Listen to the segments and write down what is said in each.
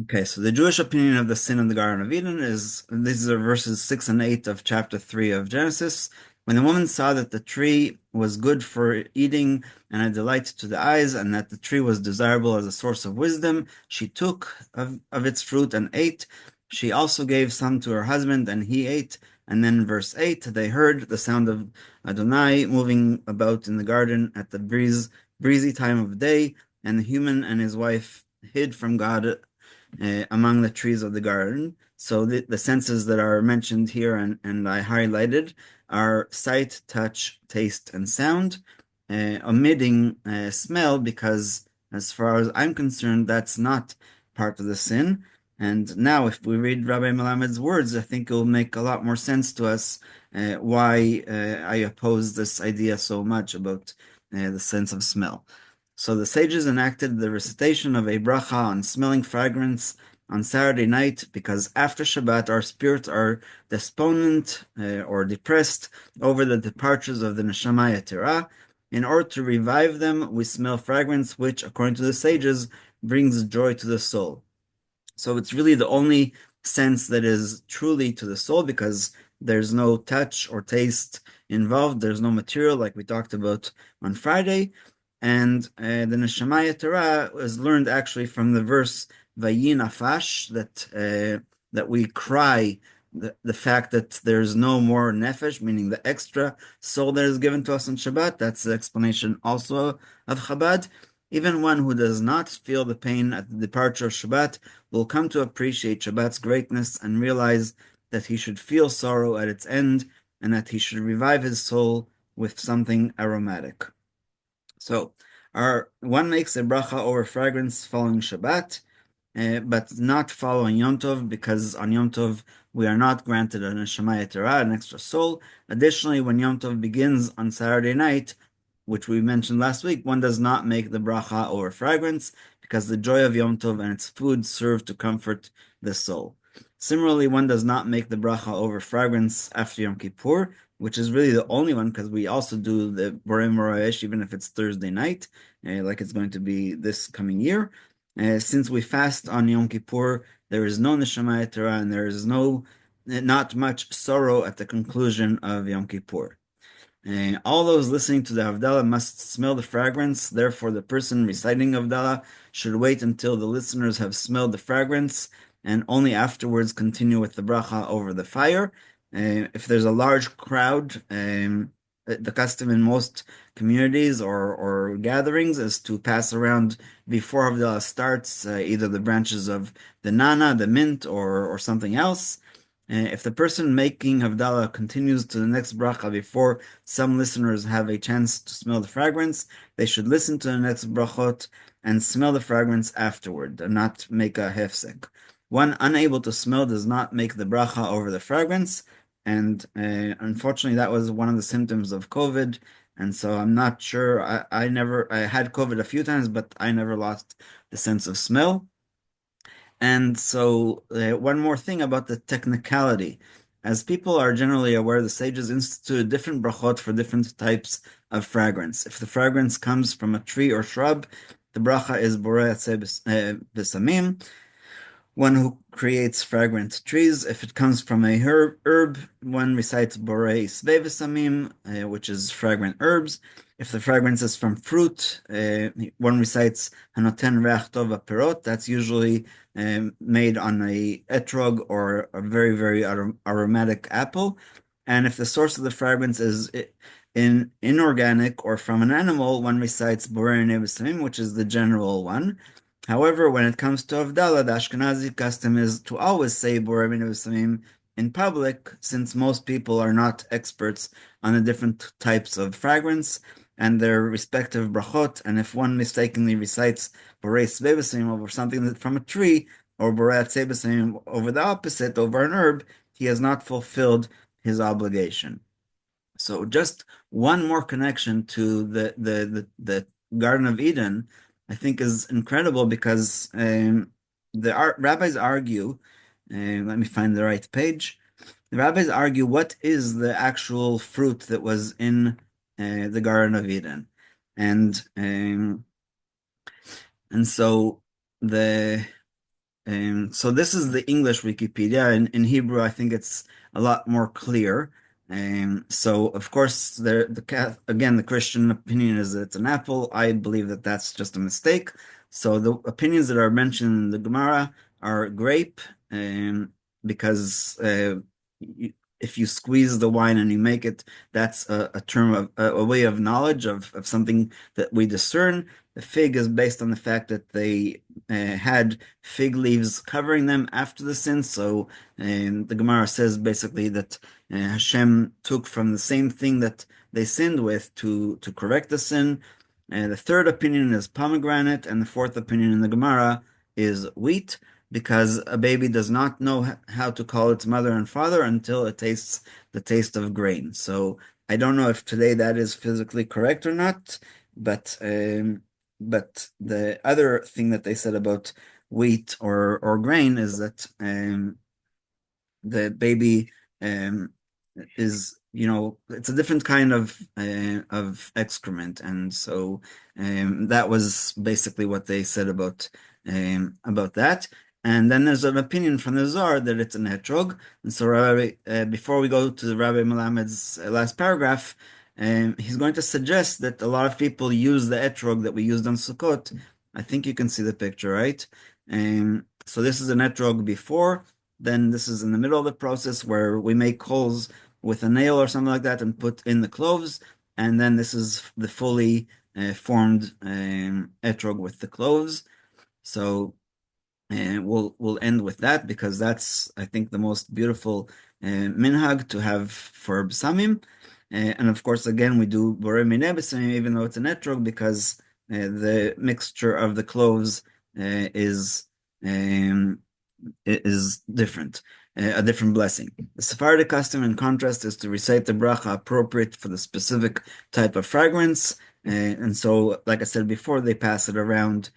Okay, so the Jewish opinion of the sin of the Garden of Eden is, these are verses 6 and 8 of chapter 3 of Genesis. When the woman saw that the tree was good for eating and a delight to the eyes, and that the tree was desirable as a source of wisdom, she took of its fruit and ate. She also gave some to her husband, and he ate. And then verse 8, they heard the sound of Adonai moving about in the garden at the breezy time of day, and the human and his wife hid from God among the trees of the garden. So the senses that are mentioned here and I highlighted are sight, touch, taste, and sound, omitting smell because, as far as I'm concerned, that's not part of the sin. And now, if we read Rabbi Melamed's words, I think it will make a lot more sense to us why I oppose this idea so much about the sense of smell. So the sages enacted the recitation of a bracha on smelling fragrance on Saturday night because after Shabbat our spirits are despondent or depressed over the departures of the neshama yetera. In order to revive them, we smell fragrance, which, according to the sages, brings joy to the soul. So it's really the only sense that is truly to the soul because there's no touch or taste involved. There's no material like we talked about on Friday. And the Neshama Torah is learned actually from the verse Vayin Afash that we cry the fact that there's no more nefesh, meaning the extra soul that is given to us on Shabbat. That's the explanation also of Chabad. Even one who does not feel the pain at the departure of Shabbat will come to appreciate Shabbat's greatness and realize that he should feel sorrow at its end and that he should revive his soul with something aromatic. So, our one makes a bracha over fragrance following Shabbat, but not following Yom Tov, because on Yom Tov we are not granted an Neshama Yetera, an extra soul. Additionally, when Yom Tov begins on Saturday night, which we mentioned last week, one does not make the bracha over fragrance, because the joy of Yom Tov and its food serve to comfort the soul. Similarly, one does not make the bracha over fragrance after Yom Kippur, which is really the only one because we also do the Borei Morayesh even if it's Thursday night, like it's going to be this coming year. Since we fast on Yom Kippur, there is no Neshama Torah and there is not much sorrow at the conclusion of Yom Kippur. All those listening to the Havdalah must smell the fragrance. Therefore, the person reciting Havdalah should wait until the listeners have smelled the fragrance and only afterwards continue with the bracha over the fire. If there's a large crowd, the custom in most communities or gatherings is to pass around before Havdalah starts either the branches of the nana, the mint, or something else. If the person making Havdalah continues to the next bracha before some listeners have a chance to smell the fragrance, they should listen to the next brachot and smell the fragrance afterward, and not make a hefsek. One unable to smell does not make the bracha over the fragrance, and unfortunately, that was one of the symptoms of COVID. And so I'm not sure. I had COVID a few times, but I never lost the sense of smell. And so, one more thing about the technicality. As people are generally aware, the sages instituted different brachot for different types of fragrance. If the fragrance comes from a tree or shrub, the bracha is borei besamim, one who creates fragrant trees. If it comes from a herb, one recites borei svevesamim, which is fragrant herbs. If the fragrance is from fruit, one recites hanoten reach tov perot. That's usually made on a etrog or a very, very aromatic apple. And if the source of the fragrance is inorganic or from an animal, one recites borei nevesamim, which is the general one. However, when it comes to Havdalah, the Ashkenazi custom is to always say Borei Samim in public, since most people are not experts on the different types of fragrance and their respective brachot. And if one mistakenly recites Borei Svebasim over something from a tree, or Borei Tsebasim over the opposite, over an herb, he has not fulfilled his obligation. So just one more connection to the Garden of Eden, I think is incredible because the rabbis argue, let me find the right page. The rabbis argue what is the actual fruit that was in the Garden of Eden, and um, and so the So this is the English Wikipedia. In Hebrew, I think it's a lot more clear. So of course, again, the Christian opinion is that it's an apple. I believe that that's just a mistake. So the opinions that are mentioned in the Gemara are grape, because if you squeeze the wine and you make it, that's a term of a way of knowledge of something that we discern. The fig is based on the fact that they had fig leaves covering them after the sin. So the Gemara says basically that Hashem took from the same thing that they sinned with to correct the sin. The third opinion is pomegranate, and the fourth opinion in the Gemara is wheat, because a baby does not know how to call its mother and father until it tastes the taste of grain. So I don't know if today that is physically correct or not, but the other thing that they said about wheat or grain is that the baby um, is, it's a different kind of excrement, and so that was basically what they said about that. And then there's an opinion from the Zohar that it's an etrog. And so before we go to Rabbi Melamed's last paragraph, he's going to suggest that a lot of people use the etrog that we used on Sukkot. I think you can see the picture, right? So this is an etrog before. Then this is in the middle of the process where we make holes with a nail or something like that and put in the cloves. And then this is the fully formed etrog with the cloves. So we'll end with that, because that's, I think, the most beautiful minhag to have for b'samim. And of course, again, we do borei minei b'samim, even though it's an etrog, because the mixture of the cloves um, is different, a different blessing. The Sephardic custom, in contrast, is to recite the bracha appropriate for the specific type of fragrance. And so, like I said before, they pass it around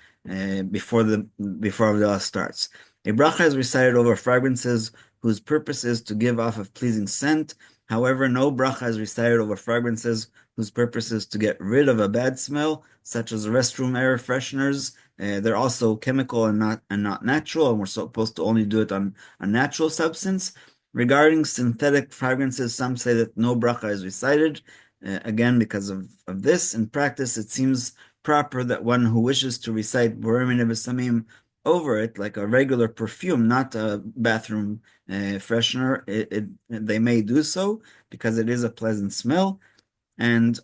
before Avdallah starts. A bracha is recited over fragrances whose purpose is to give off a pleasing scent. However, no bracha is recited over fragrances whose purpose is to get rid of a bad smell, such as restroom air fresheners. They're also chemical and not natural, and we're supposed to only do it on a natural substance. Regarding synthetic fragrances, some say that no bracha is recited. Again, because of this, in practice, it seems proper that one who wishes to recite Borei Minei B'Samim over it, like a regular perfume, not a bathroom freshener, they may do so because it is a pleasant smell. And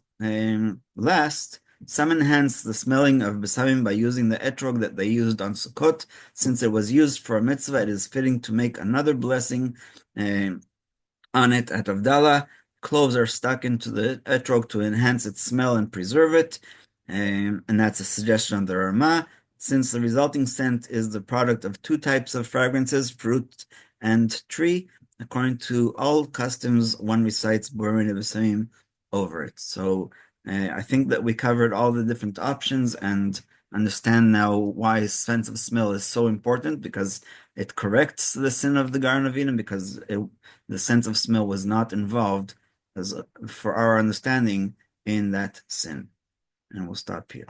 last, some enhance the smelling of B'Samim by using the etrog that they used on Sukkot. Since it was used for a mitzvah, it is fitting to make another blessing on it at Avdallah. Cloves are stuck into the etrog to enhance its smell and preserve it. And that's a suggestion of the Ramah. Since the resulting scent is the product of two types of fragrances, fruit and tree, according to all customs, one recites Borei Minei B'Samim over it. So I think that we covered all the different options and understand now why sense of smell is so important, because it corrects the sin of the Garden of Eden, because the sense of smell was not involved, for our understanding, in that sin. And we'll stop here.